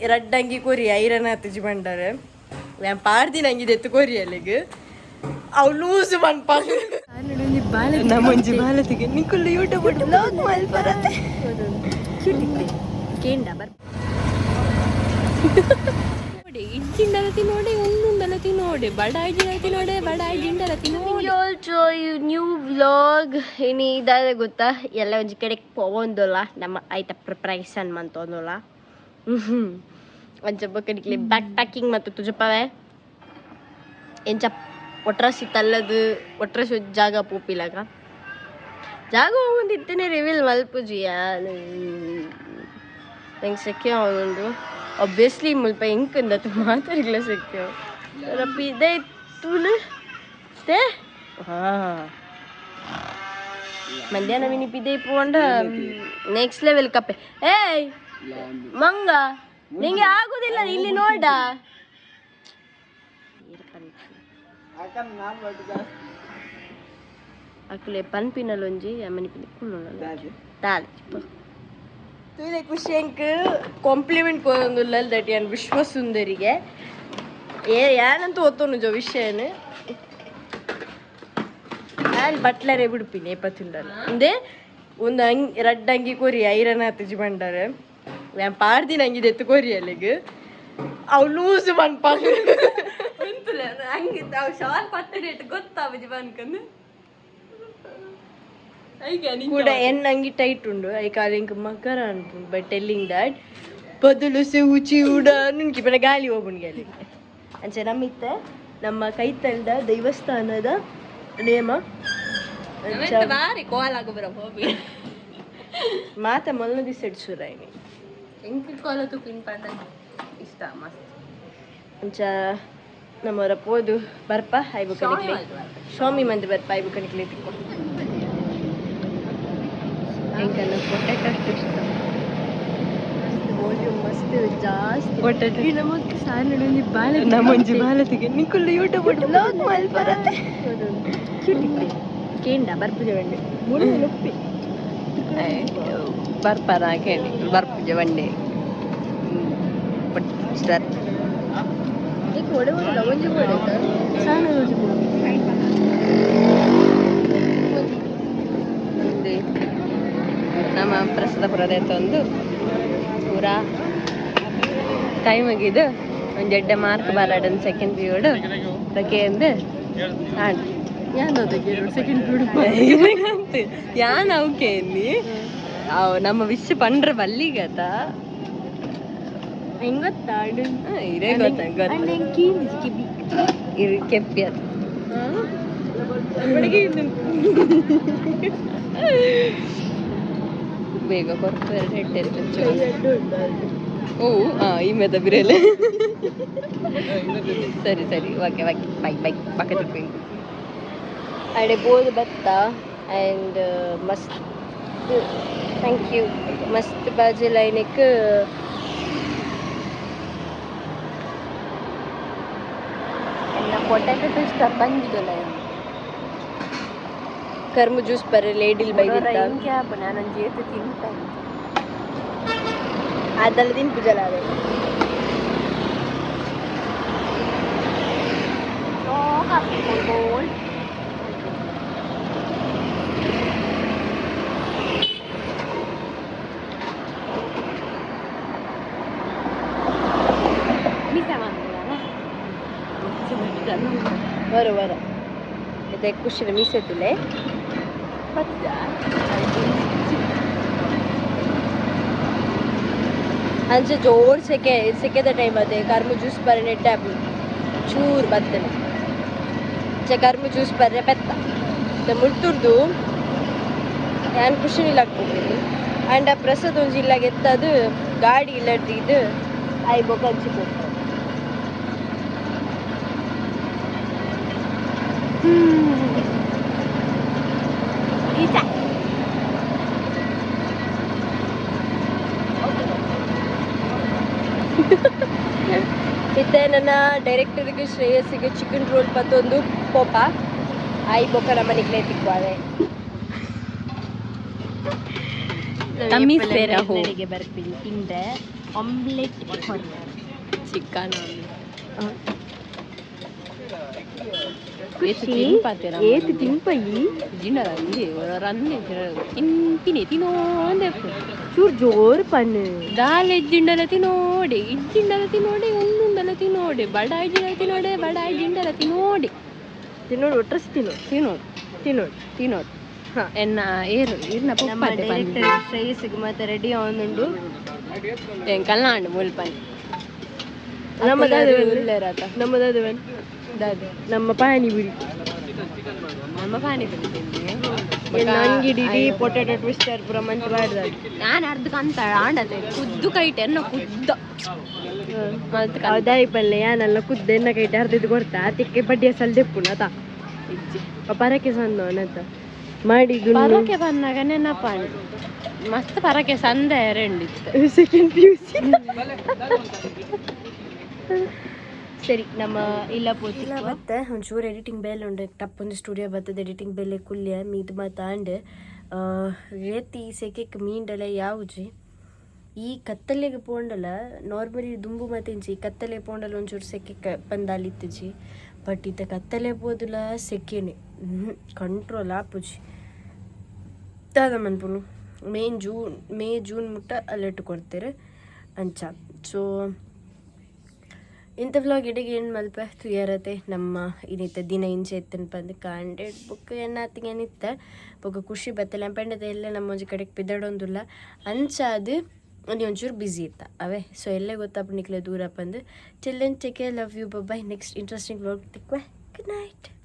ರಡ್ಡಂಗಿ ಕೊರಿ iron ಹತ್ತಿಜಿ ಬಂಡಾರೆ ನಾನು ಪಾಡ್ದಿ ನಂಗೆ ಎತ್ತು ಕೊರಿ ಅಲ್ಲಿಗೆ ಅವು ಲೂಸ್ ಮನ್ಪ ನಮ್ಮಂಜಿ ಬಾಲತಿಗೆ ನಿಕ್ಕುಳ್ಳು ಯೂಟ್ಯೂಬ್ ಬ್ಲಾಗ್ ಮಲ್ಪರತ್ತೆ ಕೇಂಡ ಬರ್ ನೋಡಿ ಇಡ್ಜಿಂಡಲ ತಿನ್ನೋಡೆ ಒಂದುಂಡಲ ತಿನ್ನೋಡೆ ಬಡ ಇಡ್ಜಿಂಡಲ ತಿನ್ನೋಡೆ ಬಡ ಇಡ್ಜಿಂಡಲ ತಿನ್ನೋಡೆ ಆಲ್ಸೋ ನ್ಯೂ ವ್ಲಾಗ್ ಇನಿ ಇದಾದ ಗೊತ್ತಾ ಎಲ್ಲ ಒಂಜಿ ಕಡೆಗೆ ಪೋವೊಂದಲ್ಲ ನಮ್ಮ ಆಯ್ತ ಪ್ರಿಪರೇಷನ್ ಮಂತೊಂದಲ್ಲ ಒಂಚ ಬೊಕ್ಕಡಿಕ್ಲಿ ಬ್ಯಾಕ್ ಪ್ಯಾಕಿಂಗ್ ಮತ್ತು ತುಜಪವೆ ಎಂಚ ಒಟ್ರಾಸಿ ತಲ್ಲದು ಒಟ್ರಾಸಿ ಜಾಗ ಪೋಪಿಲಾಗ ಜಾಗ ಹೋಗೊಂದಿತ್ತೇನೆ ರಿವೀಲ್ ಮಲ್ಪುಜಿಯ ನಂಗೆ ಸೆಕೆ ಅವನೊಂದು ಒಬ್ವಿಯಸ್ಲಿ ಮುಲ್ಪ ಹೆಂಕಂದತ್ತು ಮಾತಾಡಿಲ್ಲ ಸೆಕೆ ರಪ್ಪಿ ಇದೇ ತೂಲು ಇಷ್ಟೇ ಹಾಂ ಮಧ್ಯಾಹ್ನ ವಿನಿಪಿದೆ ಪೋಂಡ ನೆಕ್ಸ್ಟ್ ಲೆವೆಲ್ ಕಪ್ಪೆ ಏಯ್ ಮಂಗ ನಿಂಗೆ ಆಗುದಿಲ್ಲ ಇಲ್ಲಿ ನೋಡ ಅಕ್ಕಲೆ ಪನ್ಪಿನಲ್ಲೊಂಜಿ ಅಮ್ಮನಿಪಿನಿ ಕುಳ್ಳು ತಾಲಿ ತುಲೆ ಖುಷಿ ಅಂಕ ಕಾಂಪ್ಲಿಮೆಂಟ್ ಕೊರೊಂದುಲ್ಲ ದಟ್ ಯಾನ್ ವಿಶ್ವ ಸುಂದರಿಗೆ ಯಾನಂತೂ ಒತ್ತೋನು ಜೋ ವಿಷಯನ ಯಾರು ಬಟ್ಲರೇ ಬಿಡ್ಪಿನಿ ಎಪ್ಪತ್ತಿಂಡಲ್ಲ ಅಂದೆ ಒಂದು ರಡ್ಡಂಗಿ ಕೊರಿ ಐರನ್ ಹತ್ತಿಜಿ ಬಂಡಾರೆ ನಾನು ಪಾಡ್ದಿ ನಂಗೆ ಎತ್ತು ಕೊರಿ ಅಲ್ಲಿಗೆ ಅವು ಲೂಸ್ ಮನ್ಪ ಹಂಗಿದ್ದ ಅವು ಶಾಲ್ ಪಟ್ಟಡಿ ಗೊತ್ತಾವಜಿ ಬನ್ಕಂದು ಕೂಡ ಅಂಗಿ ಟೈಟ್ ಉಂಡು ಐ ಕಾಲಿಂಗ್ ಮಕರ ಅನ್ಪುಂಡು ಬೈ ಟೆಲ್ಲಿಂಗ್ ದಟ್ ಬದಲು ಸೂಚಿ ಉಡ ನುಂಕಿ ಪಡ ಗಾಳಿ ಹೋಗುಣ್ಗೆ ಅಲ್ಲಿ ಅಂಚೆ ನಮ್ಮಿತ್ತೆ ನಮ್ಮ ಕೈತಲ್ದ ದೈವಸ್ಥಾನದ ನೇಮ ಮಾತ ಮೊದಲ ದಿವಸ ಇಡ್ಸುರಾಯ್ನಿ ಇಷ್ಟ ಮಸ್ತ್ ಅಂಚ ನಮ್ಮವರ ಪೋದು ಬರ್ಪ ಐಬು ಕಣಿಕ್ಲಿ ಸ್ವಾಮಿ ಮಂದಿ ಬರ್ಪ ಐಬು ಕಣಿಕ್ಲಿ ತಿಕ್ಕು ಹೆಂಗಲ್ಲ ಪೊಟೆಟೊ ಇಷ್ಟ ವಾಲ್ಯೂಮ್ ಮಸ್ತ್ ಜಾಸ್ತಿ ಪೊಟೆಟೊ ನಮಗೆ ಸಾರಿನ ಬಾಲ ನಮ್ಮಂಜಿ ಬಾಲತಿಗೆ ನಿಕ್ಕುಳ್ಳು ಯೂಟ್ಯೂಬ್ ಬ್ಲಾಗ್ ಮಲ್ಪರತ್ತೆ ಕ್ಯೂಟಿಕ್ಲಿ ಕೇಂಡ ಬರ್ಪುಜೆ ಬಂಡೆ ಮುಳು ಲುಪ್ಪಿ ಬರ್ಪರ ಕೇಳಿ ಬರ್ಪುಜೆ ಬಂಡೆ ಸರ್ ಒಡೆವಲ್ಲ ಒಂಜಿ ಕೊಡೆ ಸಾಣ ನಮ್ಮ ಪ್ರಸ್ತುತಪುರದ ಒಂದು ಪೂರಾ ಟೈಮ್ ಆಗಿದ್ದು ಒಂದು ಎಡ್ಡೆ ಮಾರ್ಕ್ ಬಾರಾಡನ್ ಸೆಕೆಂಡ್ ಪೀರಿಯಡ್ ಅದಕ್ಕೆ ಅಂದು ಹಾಂ ಯಾನದಕ್ಕೆ ಸೆಕೆಂಡ್ ಪೀರಿಯಡ್ ಯಾನ್ ಅವಕ್ಕೆ ಇಲ್ಲಿ ನಮ್ಮ ವಿಷಯ ಪಂಡ್ರ ಬಲ್ಲಿಗತ ಹೆಂಗ್ ಗೊತ್ತಾ ಇರೇ ಗೊತ್ತ ಕೆಪ್ಪಿ ಅದು ಬೇಗ ಕೊರತು ಎರಡು ಹೆಡ್ಡೆ ಓ ಈ ಮೇದ ಬಿರೇಲೆ ಸರಿ ಸರಿ ಓಕೆ ಓಕೆ ಬೈ ಬೈ ಪಕ್ಕದ ಅಡೆ ಬೋದು ಬತ್ತ ಆ್ಯಂಡ್ ಮಸ್ತ್ ಥ್ಯಾಂಕ್ ಯು ಮಸ್ತ್ ಬಾಜಿ ಲೈನಿಕ್ ಎಲ್ಲ ಪೊಟ್ಯಾಟೊ ಇಷ್ಟ ಬಂದಿದ್ದಲ್ಲ ಕರ್ಮು ಜ್ಯೂಸ್ ಬರೀ ಲೇಡಿಲ್ ಬೈದಿತ್ತ ನಾನು ಜೇತು ತಿಂತ ಅದಲ್ಲ ತಿನ್ ಪೂಜಲ ಅದೇ ಬರೋ ಬರ ಇದು ಖುಷಿನ ಮೀಸೆತ್ತುಲೆ ಅಂಚೆ ಜೋರ್ ಸೆಕೆದ ಟೈಮ್ ಅದೇ ಕರ್ಮು ಜ್ಯೂಸ್ ಬರೀ ನೆಟ್ಟೆ ಚೂರು ಬರ್ತೇನೆ ಕರ್ಮು ಜ್ಯೂಸ್ ಬರ್ರೆ ಬೆತ್ತ ಮುಳ್ತುರ್ದು ನಾನು ಖುಷಿನಿಲ್ಲ ಹಾಕ್ಬಿಟ್ಟಿನಿ ಆ್ಯಂಡ್ ಆ ಪ್ರಸಾದ್ ಒಂದು ಜಿಲ್ಲಾಗ ಎತ್ತದು ಗಾಡಿ ಇಲ್ಲಡ್ದಿದ್ದು ಆಯ್ಬೋಕ ಹಂಚಿಕೊಂಡು ಇತ್ತೆ ನನ್ನ ಡೈರೆಕ್ಟರಿಗೆ ಶ್ರೇಯಸ್ಸಿಗೆ ಚಿಕನ್ ರೋಲ್ ಪತ್ತೊಂದು ಪೋಪ ಆಯ್ ಬೊಕ್ಕ ನಮ್ಮ ಮನೆಗೆ ತಿಕ್ವಾದೆ ಬರ್ತೀನಿ ತಿಂದೆ ಆಮ್ಲೆಟ್ ಚಿಕನ್ ఏది తినిపోయి ತಿನ್ನೋದೆ ಚೂರು ಜೋರು ಪನ್ನು ದಾಲ್ ಜಿಂಡಲ ತಿನ್ನೋಡಿ ಇಜ್ಜಿಂಡಲ ತಿನ್ನೋಡಿ ಒಂದುಂಡಲ ತಿನ್ನೋಡಿ ಬಡಾಯಿ ಜಿಂಡಲ ತಿನ್ನೋಡಿ ಬಡಾಯಿ ಜಿಂಡಲ ತಿನ್ನೋಡಿ ತಿನ್ನೋಡು ಒಟ್ರಸ್ ತಿನ್ನೋಡು ಎನ್ನ ಏರು ಇರ್ನ ಶ್ರೇಯಸ್ಸಿಗೆ ಮತ್ತೆ ರೆಡಿ ಆವೊಂದುಂಡು ಕಲ್ನಾಡು ಮುಲ್ಪನಿ ನಮ್ಮದಾದ ನಮ್ಮ ಪಾನಿಪುರಿ ಅಂಗಿಡಿ ಪೊಟ್ಯಾಟೊ ಟ್ವಿಸ್ಟರ್ ಪೂರ ಮಂತ್ ಮಾಡ್ದ ನಾನು ಅರ್ಧ ಕಂತ ಆಂಡತೆ ಕುದ್ದು ಕೈಟೆ ಎನ್ನ ಕುದ್ದ ದಾಯಿ ಪಲ್ಲೆ ಯಾನಲ್ಲ ಕುದ್ದು ಎನ್ನ ಕೈಟೆ ಅರ್ಧದ್ದು ಕೊಡ್ತಾ ತಿಕ್ಕೆ ಬಡ್ಡಿಯ ಸಲ್ ದೆಪ್ಪುನ ತಾ ಪರಕೆ ಸಂದ ಅನ್ನತ ಮಾಡಿದ್ದು ಪರಕೆ ಬಂದಾಗ ನೆನಪ ಮಸ್ತ್ ಪರಕೆ ಸಂದೆ ಎರಡಿತ್ತು ಸೆಕೆಂಡ್ PUC ಸರಿ ನಮ್ಮ ಇಲ್ಲ ಪೋತಿಲ್ಲ ಮತ್ತೆ ಒಂಚೂರು ಎಡಿಟಿಂಗ್ ಬೇಲೆ ಉಂಡು ಟಪ್ಪೊಂದು ಸ್ಟುಡಿಯೋ ಬರ್ತದೆ ಎಡಿಟಿಂಗ್ ಬೇಲೆ ಕುಲ್ಯ ಮೀದು ಮಾತಾಂಡ್ ರೇತಿ ಸೆಕೆಕ್ ಮೀಂಡಲ ಯಾವುಜಿ ಈ ಕತ್ತಲೆಗೆ ಪೋಂಡಲ ನಾರ್ಮಲಿ ದುಂಬು ಮತಿಂಚಿ ಕತ್ತಲೆ ಪೋಂಡಲ ಒಂಚೂರು ಸೆಕೆ ಬಂದಾಲಿತ್ತಜಿ ಬಟ್ ಇತ್ತ ಕತ್ತಲೆ ಪೋದುಲ ಸೆಕೆನೆ ಕಂಟ್ರೋಲ್ ಆಪುಜಿ ದಾದ ಮನ್ಪುನು ಮೇ ಜೂನ್ ಮುಟ್ಟ ಅಲರ್ಟ್ ಕೊಡ್ತಾರೆ ಅಂಚ ಸೊ ಇಂಥ ವ್ಲಾಗ್ ಇಡೆಗೆ ಏನು ಮಲ್ಪ ತುಯರತೆ ನಮ್ಮ ಇನ್ನಿತ್ತ ದಿನ ಇಂಚೆ ಎತ್ತನ ಬಂದು ಕಾಂಡೆಡ್ ಬುಕ್ ಏನಾತಿಗೆ ಏನಿತ್ತ ಬೊಕ್ಕ ಖುಷಿ ಬತ್ತಲ್ಲ ಪಂಡದ ಎಲ್ಲ ನಮ್ಮ ಒಂಜಿ ಕಡೆಗೆ ಬಿದ್ದಡೊಂದುಲ್ಲ ಅಂಚಾದು ಅದು ಒಂಚೂರು ಬ್ಯುಸಿ ಇತ್ತ ಅವೇ ಸೊ ಎಲ್ಲೇ ಗೊತ್ತಾಪ ನಿಕ್ಲೆ ದೂರ ಬಂದು till then take care love you bye next interesting vlog ತಿಕ್ವೆ ಗುಡ್ ನೈಟ್